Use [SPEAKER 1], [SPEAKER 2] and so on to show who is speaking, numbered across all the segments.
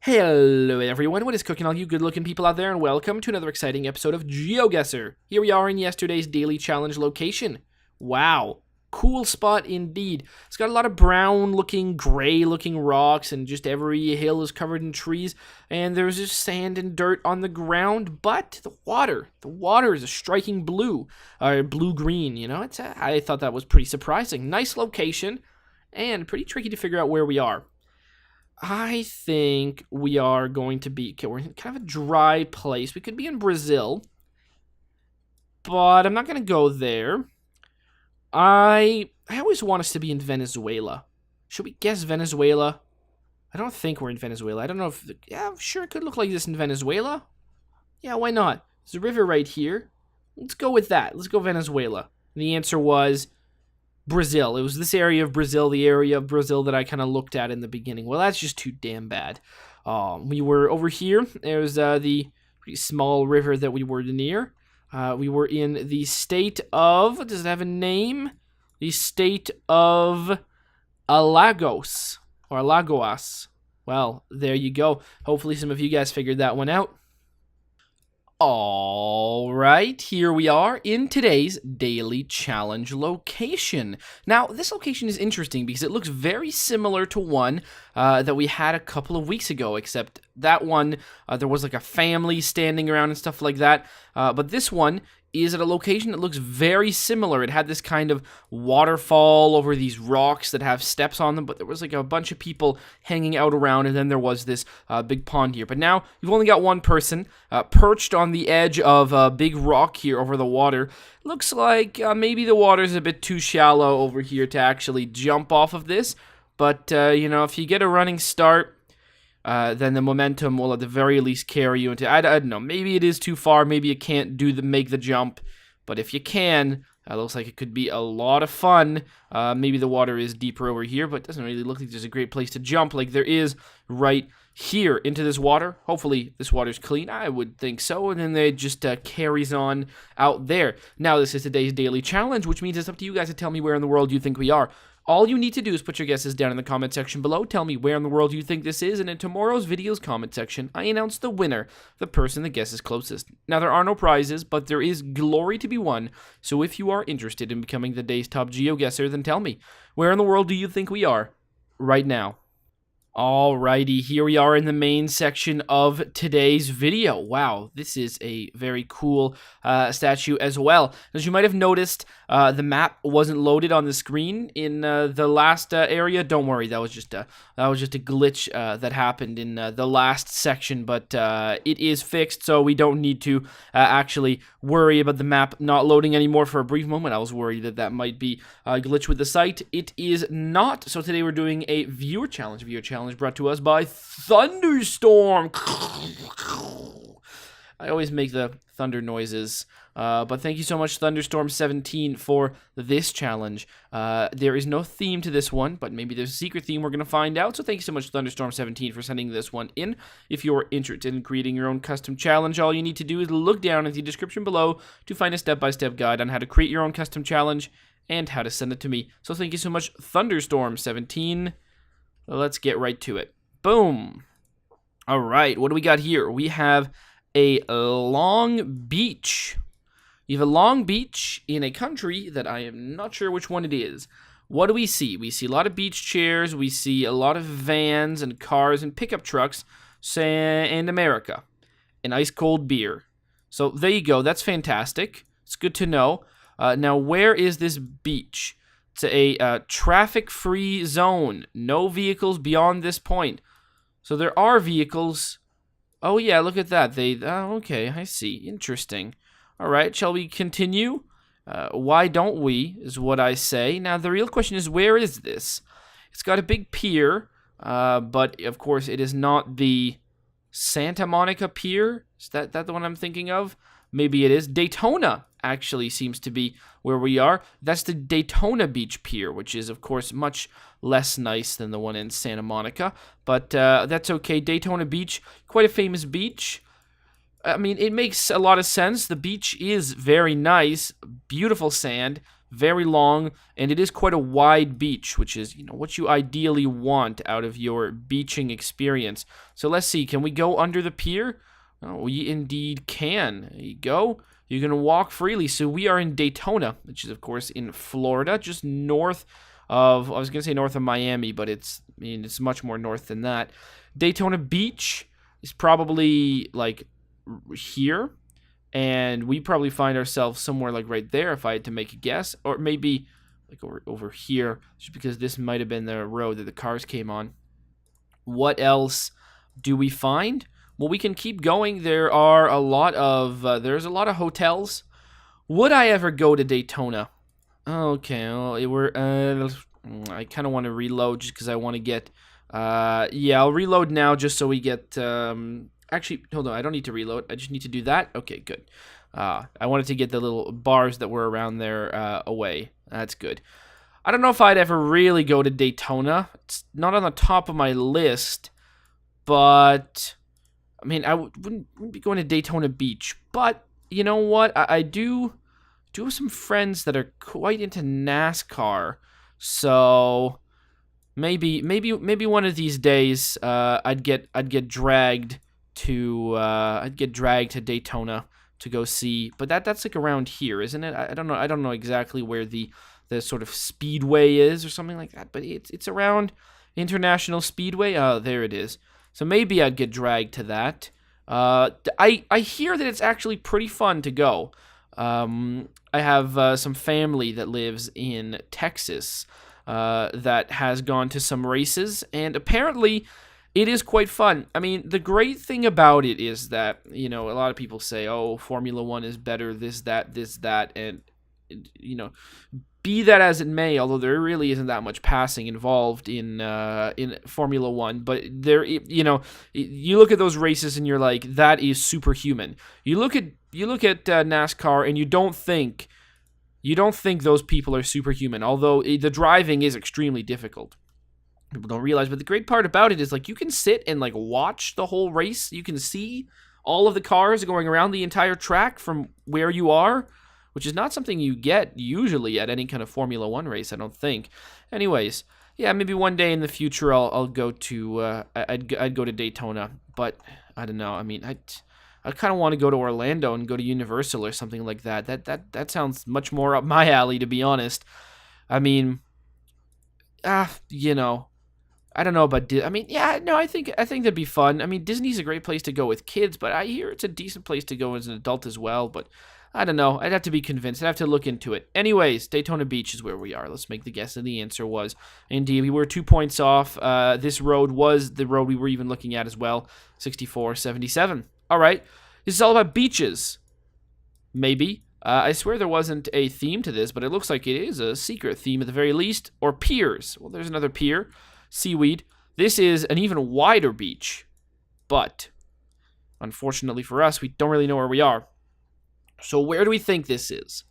[SPEAKER 1] Hello everyone, what is cooking all you good looking people out there, and welcome to another exciting episode of GeoGuessr. Here we are in yesterday's daily challenge location. Wow, cool spot indeed. It's got a lot of brown looking, gray looking rocks, and just every hill is covered in trees, and there's just sand and dirt on the ground, but the water is a striking blue, or blue-green, you know. I thought that was pretty surprising. Nice location, and pretty tricky to figure out where we are. I think we are going to be... Okay, we're in kind of a dry place. We could be in Brazil, but I'm not going to go there. I always want us to be in Venezuela. Should we guess Venezuela? I don't think we're in Venezuela. I don't know if... Yeah, sure, it could look like this in Venezuela. Yeah, why not? There's a river right here. Let's go with that. Let's go Venezuela. And the answer was... Brazil. It was this area of Brazil, the area of Brazil that I kind of looked at in the beginning. Well, that's just too damn bad. We were over here. There's the pretty small river that we were near. We were in the state of... Does it have a name? The state of Alagoas. Or Alagoas. Well, there you go. Hopefully some of you guys figured that one out. Alright, here we are in today's daily challenge location. Now, this location is interesting because it looks very similar to one that we had a couple of weeks ago, except that one, there was like a family standing around and stuff like that. But this one is at a location that looks very similar. It had this kind of waterfall over these rocks that have steps on them, but there was like a bunch of people hanging out around, and then there was this big pond here. But now you've only got one person perched on the edge of a big rock here over the water. Looks like maybe the water's a bit too shallow over here to actually jump off of this, but you know, if you get a running start, then the momentum will at the very least carry you into... I don't know, maybe it is too far, maybe you can't make the jump, but if you can, it looks like it could be a lot of fun. Maybe the water is deeper over here, but it doesn't really look like there's a great place to jump like there is right here into this water. Hopefully this water's clean, I would think so, and then it just carries on out there. Now this is today's daily challenge, which means it's up to you guys to tell me where in the world you think we are. All you need to do is put your guesses down in the comment section below. Tell me where in the world you think this is, and in tomorrow's video's comment section, I announce the winner, the person that guesses closest. Now, there are no prizes, but there is glory to be won, so if you are interested in becoming the day's top GeoGuessr, then tell me, where in the world do you think we are right now? Alrighty, here we are in the main section of today's video. Wow, this is a very cool statue as well. As you might have noticed, the map wasn't loaded on the screen in the last area. Don't worry, that was just a glitch that happened in the last section, but it is fixed, so we don't need to actually worry about the map not loading anymore. For a brief moment, I was worried that that might be a glitch with the site. It is not. So today we're doing a viewer challenge brought to us by Thunderstorm. I always make the thunder noises, but thank you so much, Thunderstorm17, for this challenge. There is no theme to this one, but maybe there's a secret theme we're going to find out, so thank you so much, Thunderstorm17, for sending this one in. If you're interested in creating your own custom challenge, all you need to do is look down at the description below to find a step-by-step guide on how to create your own custom challenge and how to send it to me. So thank you so much, Thunderstorm17. Let's get right to it. Boom. All right, what do we got here? We have a long beach. You have a long beach in a country that I am not sure which one it is. What do we see? We see a lot of beach chairs. We see a lot of vans and cars and pickup trucks in America. An ice-cold beer. So there you go. That's fantastic. It's good to know. Now, where is this beach? It's a traffic-free zone. No vehicles beyond this point. So there are vehicles. Oh, yeah, look at that. Okay, I see. Interesting. All right, shall we continue? Why don't we, is what I say. Now, the real question is, where is this? It's got a big pier, but, of course, it is not the Santa Monica Pier. Is that the one I'm thinking of? Maybe it is. Daytona actually seems to be where we are. That's the Daytona Beach Pier, which is, of course, much less nice than the one in Santa Monica. But that's okay. Daytona Beach, quite a famous beach. I mean, it makes a lot of sense. The beach is very nice. Beautiful sand. very long, and it is quite a wide beach, which is, what you ideally want out of your beaching experience. So let's see, can we go under the pier? Oh, we indeed can. There you go. You can walk freely. So we are in Daytona, which is, of course, in Florida, just north of, I was going to say north of Miami, but it's much more north than that. Daytona Beach is probably, like, here, and we probably find ourselves somewhere, like, right there, if I had to make a guess, or maybe, like, over here, just because this might have been the road that the cars came on. What else do we find? Well, we can keep going. There's a lot of hotels. Would I ever go to Daytona? Okay, well, I kind of want to reload just because I want to get. Yeah, I'll reload now just so we get. Actually, hold on. I don't need to reload. I just need to do that. Okay, good. I wanted to get the little bars that were around there away. That's good. I don't know if I'd ever really go to Daytona. It's not on the top of my list, but I mean, I wouldn't be going to Daytona Beach. But you know what? I do have some friends that are quite into NASCAR, so maybe one of these days I'd get dragged to Daytona to go see. But that's like around here, isn't it? I don't know exactly where the sort of speedway is or something like that, but it's around International Speedway. Oh, there it is. So maybe I'd get dragged to that. I hear that it's actually pretty fun to go. I have some family that lives in Texas that has gone to some races, and apparently it is quite fun. I mean, the great thing about it is that, a lot of people say, oh, Formula One is better, this, that, and, be that as it may, although there really isn't that much passing involved in Formula One, but there, you look at those races and you're like, that is superhuman. You look at NASCAR and you don't think those people are superhuman, although the driving is extremely difficult. People don't realize, but the great part about it is, like, you can sit and, like, watch the whole race. You can see all of the cars going around the entire track from where you are, which is not something you get usually at any kind of Formula One race, I don't think. Anyways, yeah, maybe one day in the future I'll go to I'd go to Daytona, but I don't know. I mean, I kind of want to go to Orlando and go to Universal or something like that. That sounds much more up my alley, to be honest. I mean, I don't know about I mean, yeah, no, I think that'd be fun. I mean, Disney's a great place to go with kids, but I hear it's a decent place to go as an adult as well. But I don't know. I'd have to be convinced. I'd have to look into it. Anyways, Daytona Beach is where we are. Let's make the guess, and the answer was indeed we were 2 points off. This road was the road we were even looking at as well. 64-77. All right. This is all about beaches. Maybe. I swear there wasn't a theme to this, but it looks like it is a secret theme at the very least. Or piers. Well, there's another pier. Seaweed. This is an even wider beach, but unfortunately for us, we don't really know where we are. So where do we think this is?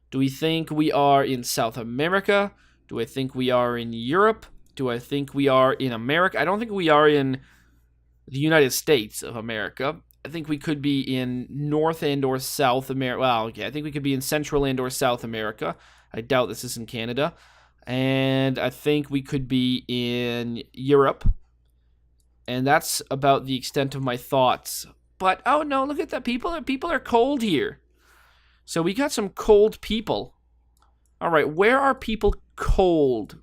[SPEAKER 1] Do we think we are in South America? Do I think we are in Europe? Do I think we are in America? I don't think we are in the United States of America. I think we could be in North and or South America. Well, okay, I think we could be in Central and or South America. I doubt this is in Canada. And I think we could be in Europe. And that's about the extent of my thoughts. But, oh no, look at that. People are cold here. So we got some cold people. All right, where are people cold?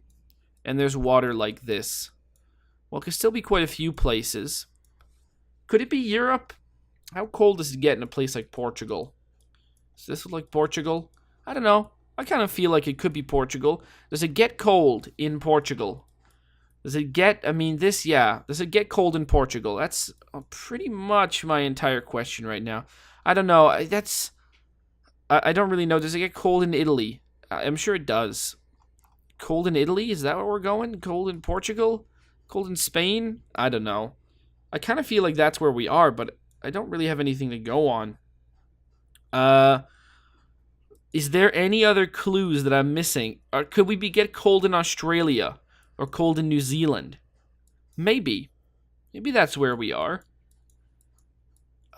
[SPEAKER 1] And there's water like this. Well, it could still be quite a few places. Could it be Europe? How cold does it get in a place like Portugal? Is this like Portugal? I don't know. I kind of feel like it could be Portugal. Does it get cold in Portugal? Does it get, does it get cold in Portugal? That's pretty much my entire question right now. I don't know. I don't really know. Does it get cold in Italy? I'm sure it does. Cold in Italy? Is that where we're going? Cold in Portugal? Cold in Spain? I don't know. I kind of feel like that's where we are, but I don't really have anything to go on. Is there any other clues that I'm missing? Or could we get cold in Australia? Or cold in New Zealand? Maybe. Maybe that's where we are.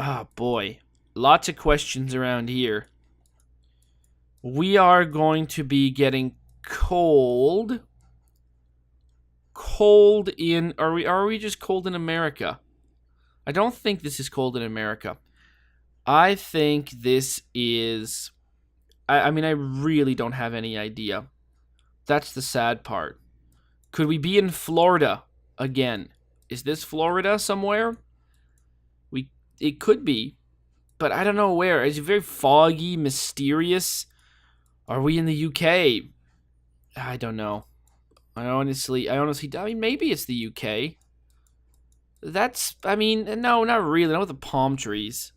[SPEAKER 1] Ah, boy. Lots of questions around here. We are going to be getting cold. Cold in... Are we just cold in America? I don't think this is cold in America. I think this is... I mean, I really don't have any idea. That's the sad part. Could we be in Florida again? Is this Florida somewhere? It could be, but I don't know where. It's very foggy, mysterious. Are we in the UK? I don't know. I honestly, I mean, maybe it's the UK. I mean, no, not really. Not with the palm trees.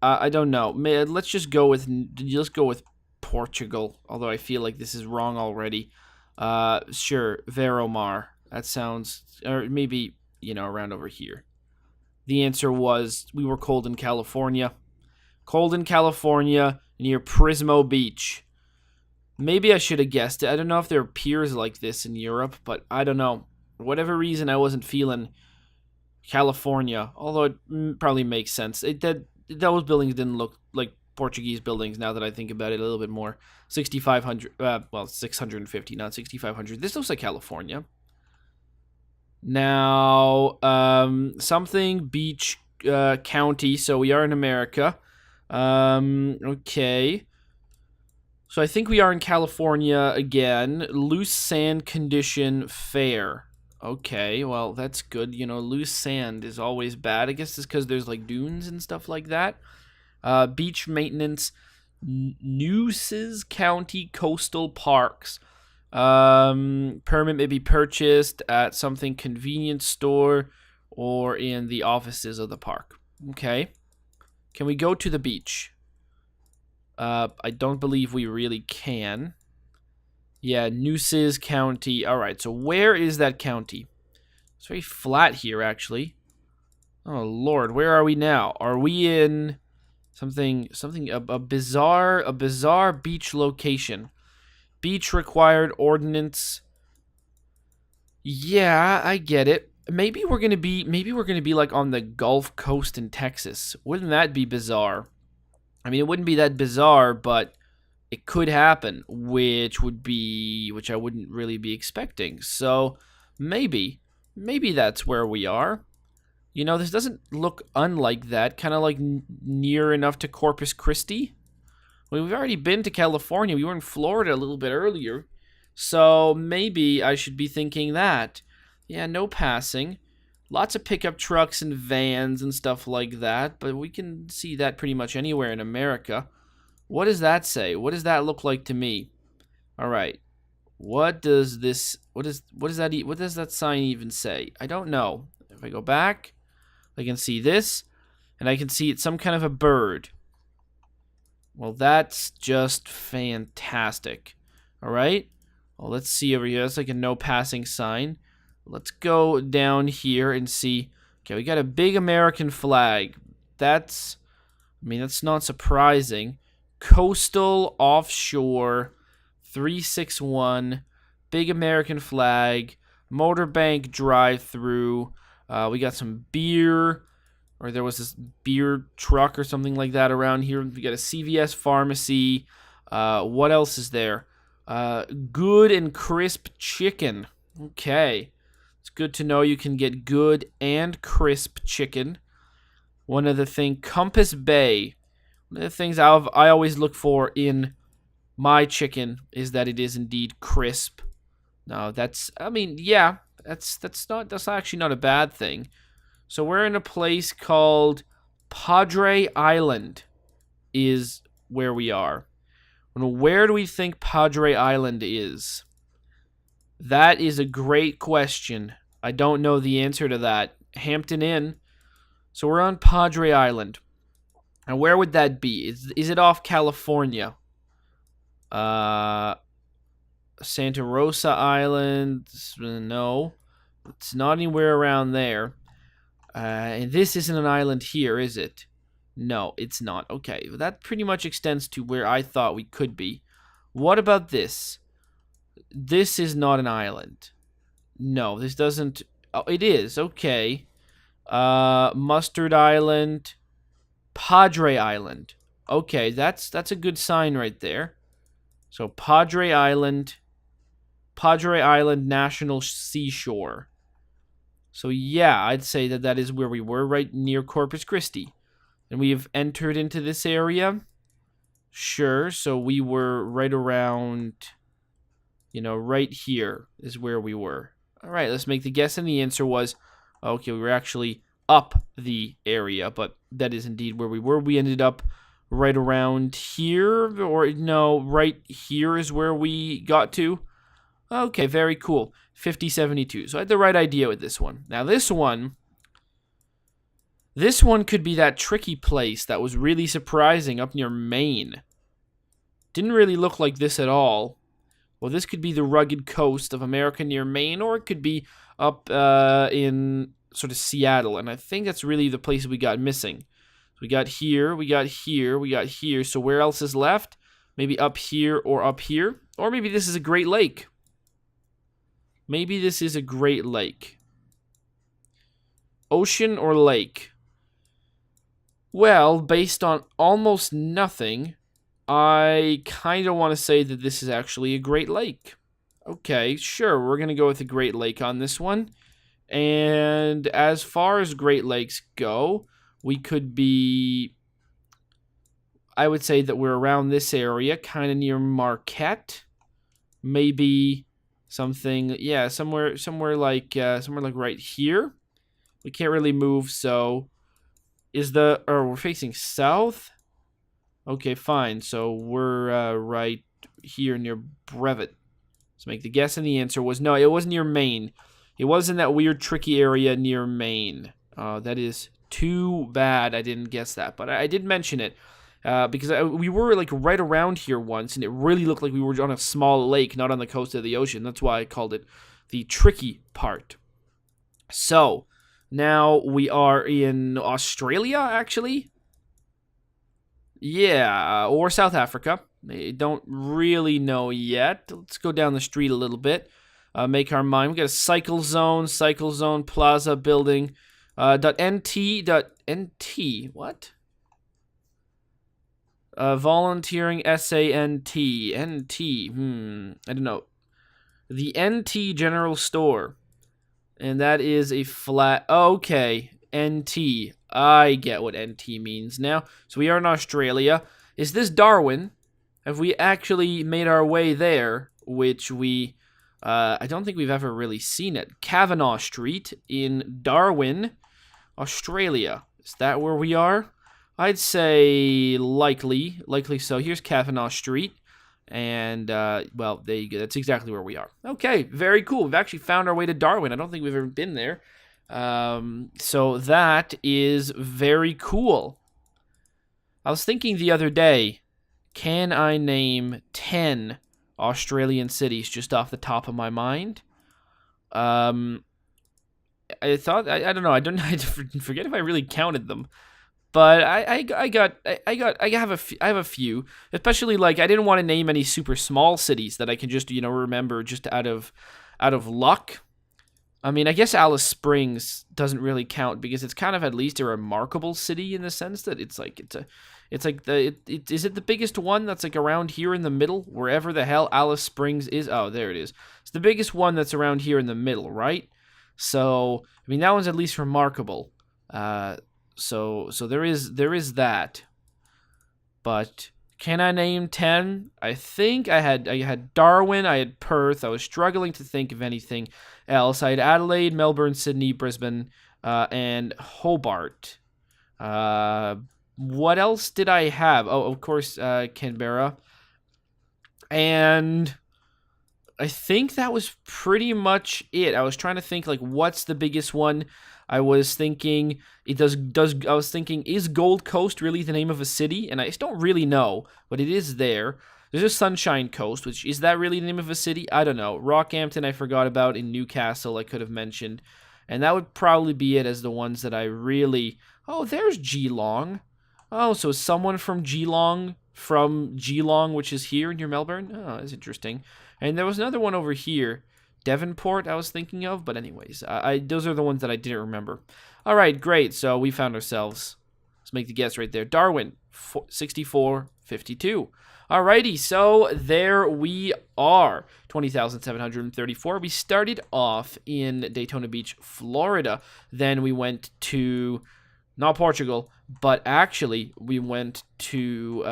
[SPEAKER 1] I don't know. Let's go with Portugal. Although I feel like this is wrong already. Sure, Veromar. That sounds, or maybe around over here. The answer was we were cold in California. Cold in California near Prismo Beach. Maybe I should have guessed it. I don't know if there are piers like this in Europe, but I don't know. For whatever reason, I wasn't feeling California, although it probably makes sense. Those buildings didn't look like Portuguese buildings now that I think about it a little bit more. 6,500, 650, not 6,500. This looks like California. Now, something beach county, so we are in America. Okay. So I think we are in California again. Loose sand condition fair. Okay, well, that's good. Loose sand is always bad. I guess it's because there's like dunes and stuff like that. Beach maintenance, Nueces County Coastal Parks. Permit may be purchased at something convenience store or in the offices of the park. Okay. Can we go to the beach? I don't believe we really can. Yeah, Nueces County. All right, so where is that county? It's very flat here, actually. Oh, Lord, where are we now? Are we in a bizarre beach location? Beach required ordinance. Yeah, I get it. Maybe we're gonna be like on the Gulf Coast in Texas. Wouldn't that be bizarre? I mean, it wouldn't be that bizarre, but it could happen, which I wouldn't really be expecting. So maybe that's where we are. This doesn't look unlike that. Kind of like near enough to Corpus Christi. Well, we've already been to California. We were in Florida a little bit earlier. So maybe I should be thinking that. Yeah, no passing. Lots of pickup trucks and vans and stuff like that. But we can see that pretty much anywhere in America. What does that say? What does that look like to me? All right. What does that sign even say? I don't know. If I go back, I can see this. And I can see it's some kind of a bird. Well, that's just fantastic. All right. Well, let's see over here. That's like a no passing sign. Let's go down here and see. Okay, we got a big American flag. That's not surprising. Coastal offshore 361. Big American flag. Motorbank drive-through. We got some beer. Or there was this beer truck or something like that around here. We got a CVS pharmacy. What else is there? Good and crisp chicken. Okay. It's good to know you can get good and crisp chicken. One of the things, Compass Bay. One of the things I always look for in my chicken is that it is indeed crisp. No, that's actually not a bad thing. So we're in a place called Padre Island is where we are. Where do we think Padre Island is? That is a great question. I don't know the answer to that. Hampton Inn. So we're on Padre Island. And where would that be? Is it off California? Santa Rosa Island? No. It's not anywhere around there. And this isn't an island here, is it? No, it's not. Okay, that pretty much extends to where I thought we could be. What about this? This is not an island. No, this doesn't... Oh, it is. Okay. Mustard Island. Padre Island. Okay, that's a good sign right there. So Padre Island National Seashore. So yeah, I'd say that that is where we were, right near Corpus Christi. And we have entered into this area. Sure, so we were right around, right here is where we were. All right, let's make the guess, and the answer was, okay, we were actually up the area, but that is indeed where we were. We ended up right around here, or no, right here is where we got to. Okay, very cool. 5072. So I had the right idea with this one. Now this one could be that tricky place that was really surprising up near Maine. Didn't really look like this at all. Well, this could be the rugged coast of America near Maine, or it could be up in sort of Seattle. And I think that's really the place we got missing. So we got here, we got here, we got here. So where else is left? Maybe up here or up here. Or maybe this is a Great Lake. Maybe this is a Great Lake. Ocean or lake? Well, based on almost nothing, I kind of want to say that this is actually a Great Lake. Okay, sure, we're going to go with a Great Lake on this one. And as far as Great Lakes go, we could be, I would say that we're around this area, kind of near Marquette. Maybe something, yeah, somewhere like right here. We can't really move, so we're facing south. Okay, fine. So we're right here near Brevet. Let's make the guess, and the answer was no. It was near Maine. It was in that weird, tricky area near Maine. That is too bad. I didn't guess that, but I did mention it because we were like right around here once, and it really looked like we were on a small lake, not on the coast of the ocean. That's why I called it the tricky part. So now we are in Australia, actually. Yeah, or South Africa. I don't really know yet. Let's go down the street a little bit. Make our mind. We got a cycle zone plaza building. .nt. What? Volunteering SANT. NT. I don't know. The NT General Store. And that is a flat. Okay. NT. I get what NT means now. So we are in Australia. Is this Darwin? Have we actually made our way there? Which we, I don't think we've ever really seen it. Cavenagh Street in Darwin, Australia. Is that where we are? I'd say likely so. Here's Cavenagh Street. And, well, there you go. That's exactly where we are. Okay, very cool. We've actually found our way to Darwin. I don't think we've ever been there. So that is very cool. I was thinking the other day, can I name 10 Australian cities just off the top of my mind? I thought, I don't know, I forget if I really counted them. But I have a few, especially like I didn't want to name any super small cities that I can just, remember just out of luck. I mean, I guess Alice Springs doesn't really count because it's kind of at least a remarkable city in the sense that is it the biggest one that's like around here in the middle, wherever the hell Alice Springs is? Oh, there it is. It's the biggest one that's around here in the middle, right? So, I mean, that one's at least remarkable. So there is that. But can I name 10? I think I had Darwin, I had Perth. I was struggling to think of anything else. I had Adelaide, Melbourne, Sydney, Brisbane, and Hobart. What else did I have? Oh, of course, Canberra. And I think that was pretty much it. I was trying to think like what's the biggest one. I was thinking is Gold Coast really the name of a city? And I just don't really know, but it is there. There's a Sunshine Coast, which is that really the name of a city? I don't know. Rockhampton I forgot about. In Newcastle I could have mentioned. And that would probably be it as the ones that I really... Oh, there's Geelong. Oh, so someone from Geelong, which is here near Melbourne? Oh, that's interesting. And there was another one over here. Devonport I was thinking of, but anyways, those are the ones that I didn't remember. All right, great. So we found ourselves Let's make the guess right there. Darwin, 6452. Alrighty, so there we are. 20,734. We started off in Daytona Beach, Florida. Then we went to, not Portugal, but actually we went to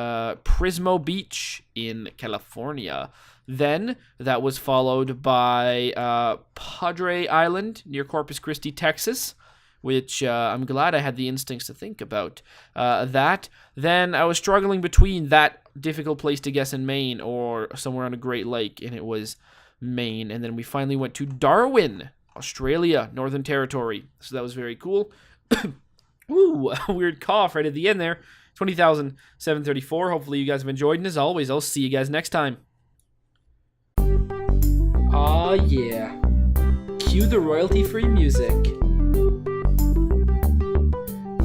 [SPEAKER 1] Prismo Beach in California. Then that was followed by Padre Island near Corpus Christi, Texas, which I'm glad I had the instincts to think about that. Then I was struggling between that difficult place to guess in Maine or somewhere on a Great Lake, and it was Maine. And then we finally went to Darwin, Australia, Northern Territory. So that was very cool. Ooh, a weird cough right at the end there. 20,734. Hopefully you guys have enjoyed, and as always, I'll see you guys next time. Aw, yeah. Cue the royalty-free music.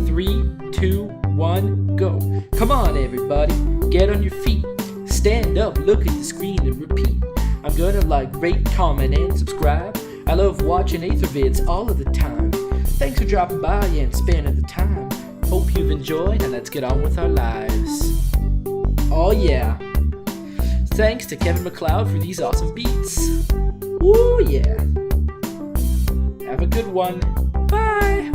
[SPEAKER 1] 3, 2, 1, go. Come on, everybody. Get on your feet. Stand up, look at the screen, and repeat. I'm gonna like, rate, comment, and subscribe. I love watching Ather vids all of the time. Thanks for dropping by and spending the time. Hope you've enjoyed, and let's get on with our lives. Oh yeah. Thanks to Kevin MacLeod for these awesome beats. Woo yeah. Have a good one. Bye.